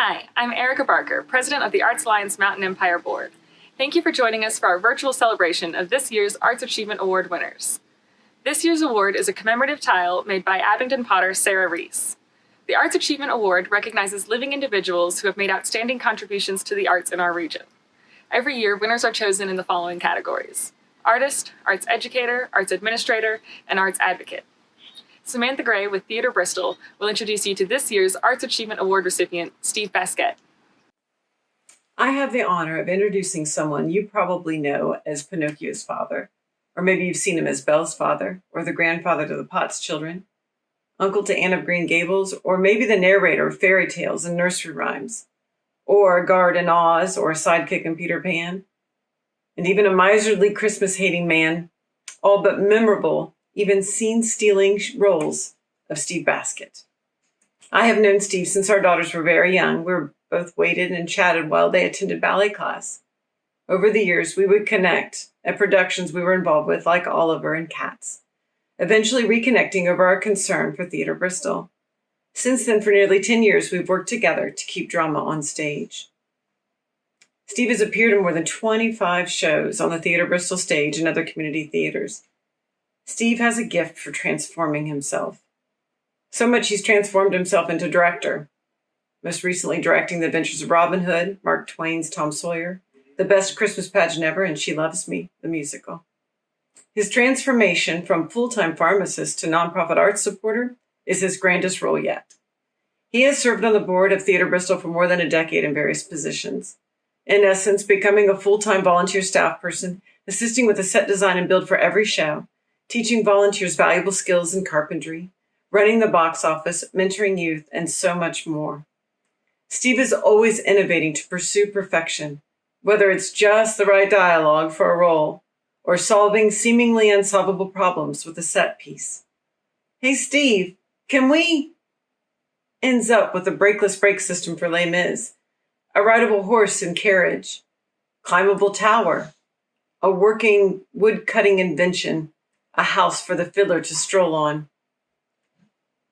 Hi, I'm Erica Barker, President of the Arts Alliance Mountain Empire Board. Thank you for joining us for our virtual celebration of this year's Arts Achievement Award winners. This year's award is a commemorative tile made by Abingdon potter Sarah Reese. The Arts Achievement Award recognizes living individuals who have made outstanding contributions to the arts in our region. Every year, winners are chosen in the following categories: artist, arts educator, arts administrator, and arts advocate. Samantha Gray with Theatre Bristol will introduce you to this year's Arts Achievement Award recipient, Steve Baskett. I have the honor of introducing someone you probably know as Pinocchio's father, or maybe you've seen him as Belle's father, or the grandfather to the Potts children, uncle to Anne of Green Gables, or maybe the narrator of fairy tales and nursery rhymes, or a guard in Oz, or a sidekick in Peter Pan, and even a miserly Christmas-hating man, all but memorable, even scene-stealing roles of Steve Baskett. I have known Steve since our daughters were very young. We were both waited and chatted while they attended ballet class. Over the years, we would connect at productions we were involved with, like Oliver and Cats, eventually reconnecting over our concern for Theatre Bristol. Since then, for nearly 10 years, we've worked together to keep drama on stage. Steve has appeared in more than 25 shows on the Theatre Bristol stage and other community theaters. Steve has a gift for transforming himself. So much he's transformed himself into director, most recently directing The Adventures of Robin Hood, Mark Twain's Tom Sawyer, The Best Christmas Pageant Ever, and She Loves Me, the musical. His transformation from full-time pharmacist to nonprofit arts supporter is his grandest role yet. He has served on the board of Theatre Bristol for more than a decade in various positions. In essence, becoming a full-time volunteer staff person, assisting with the set design and build for every show, teaching volunteers valuable skills in carpentry, running the box office, mentoring youth, and so much more. Steve is always innovating to pursue perfection, whether it's just the right dialogue for a role or solving seemingly unsolvable problems with a set piece. Hey, Steve, can we? Ends up with a brakeless brake system for Les Mis, a rideable horse and carriage, climbable tower, a working wood-cutting invention, a house for the fiddler to stroll on.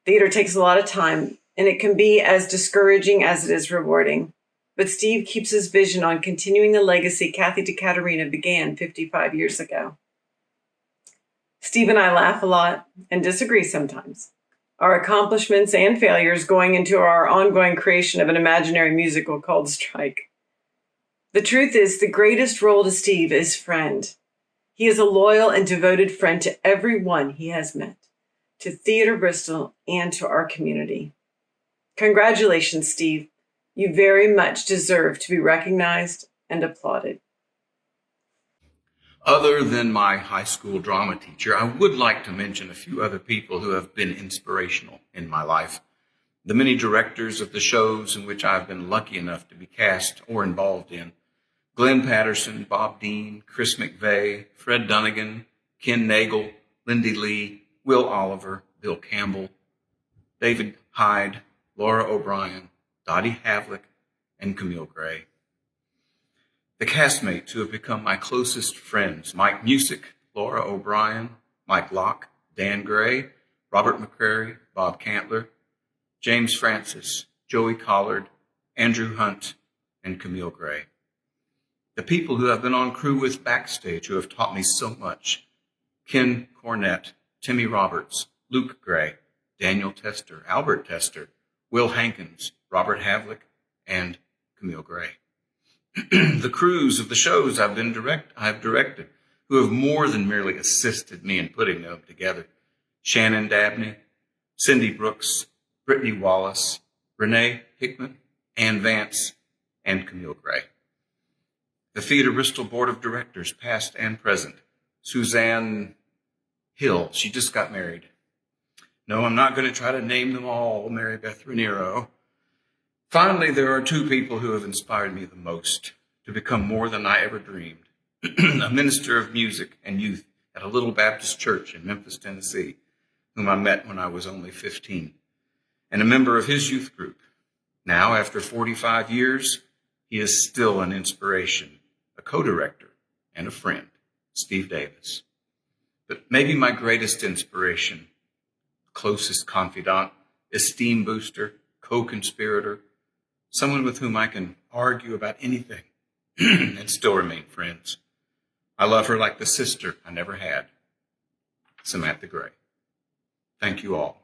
Theater takes a lot of time, and it can be as discouraging as it is rewarding. But Steve keeps his vision on continuing the legacy Kathy DeCaterina began 55 years ago. Steve and I laugh a lot and disagree sometimes. Our accomplishments and failures going into our ongoing creation of an imaginary musical called Strike. The truth is, the greatest role to Steve is friend. He is a loyal and devoted friend to everyone he has met, to Theatre Bristol, and to our community. Congratulations, Steve. You very much deserve to be recognized and applauded. Other than my high school drama teacher, I would like to mention a few other people who have been inspirational in my life. The many directors of the shows in which I've been lucky enough to be cast or involved in: Glenn Patterson, Bob Dean, Chris McVeigh, Fred Dunnigan, Ken Nagel, Lindy Lee, Will Oliver, Bill Campbell, David Hyde, Laura O'Brien, Dottie Havlick, and Camille Gray. The castmates who have become my closest friends: Mike Musick, Laura O'Brien, Mike Locke, Dan Gray, Robert McCrary, Bob Cantler, James Francis, Joey Collard, Andrew Hunt, and Camille Gray. The people who have been on crew with backstage who have taught me so much: Ken Cornett, Timmy Roberts, Luke Gray, Daniel Tester, Albert Tester, Will Hankins, Robert Havlick, and Camille Gray. The crews of the shows I've directed, who have more than merely assisted me in putting them together: Shannon Dabney, Cindy Brooks, Brittany Wallace, Renee Hickman, Ann Vance, and Camille Gray. The Theatre Bristol Board of Directors, past and present: Suzanne Hill, she just got married. No, I'm not going to try to name them all, Mary Beth Raniero. Finally, there are two people who have inspired me the most to become more than I ever dreamed. A minister of music and youth at a little Baptist church in Memphis, Tennessee, whom I met when I was only 15, and a member of his youth group. Now, after 45 years, he is still an inspiration, a co-director, and a friend, Steve Davis. But maybe my greatest inspiration, closest confidant, esteem booster, co-conspirator, someone with whom I can argue about anything and still remain friends. I love her like the sister I never had, Samantha Gray. Thank you all.